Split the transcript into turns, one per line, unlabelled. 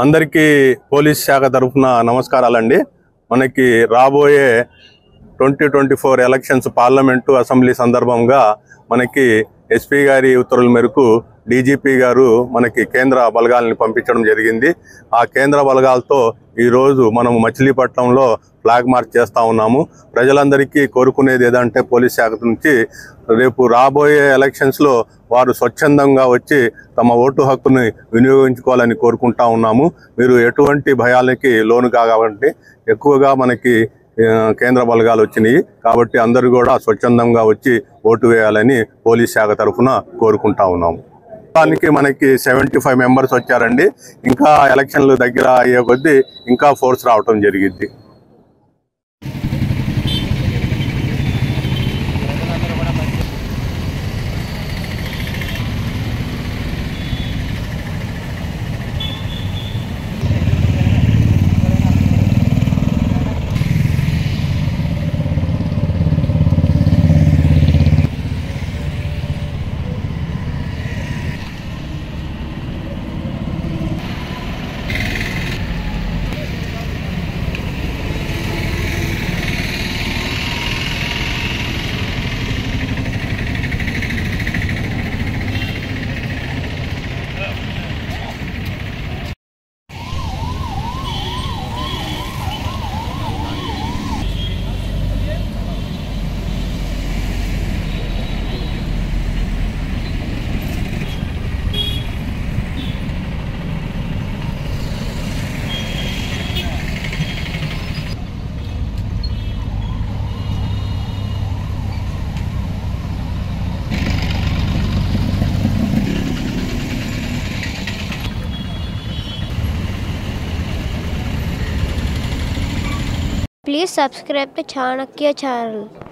అందరికీ పోలీస్ శాఖ తరఫున నమస్కారాలండి. మనకి రాబోయే 2024 ఎలక్షన్స్ పార్లమెంటు అసెంబ్లీ సందర్భంగా మనకి ఎస్పీ గారి ఉత్తర్వుల మేరకు డీజీపీ గారు మనకి కేంద్ర బలగాలను పంపించడం జరిగింది. ఆ కేంద్ర బలగాలతో ఈరోజు మనము మచిలీపట్నంలో ఫ్లాగ్ మార్చ్ చేస్తూ ఉన్నాము. ప్రజలందరికీ కోరుకునేది ఏదంటే పోలీస్ శాఖ నుంచి రేపు రాబోయే ఎలక్షన్స్లో వారు స్వచ్ఛందంగా వచ్చి తమ ఓటు హక్కుని వినియోగించుకోవాలని కోరుకుంటా ఉన్నాము. మీరు ఎటువంటి భయాలకి లోను కావండి. ఎక్కువగా మనకి కేంద్ర బలగాలు వచ్చినాయి కాబట్టి అందరూ కూడా స్వచ్ఛందంగా వచ్చి ఓటు వేయాలని పోలీస్ శాఖ తరఫున కోరుకుంటా ఉన్నాము. దానికి మనకి 75 మెంబర్స్ వచ్చారండి. ఇంకా ఎలక్షన్లు దగ్గర అయ్యే కొద్దీ ఇంకా ఫోర్స్ రావటం జరిగింది.
Please subscribe to Chanakya channel.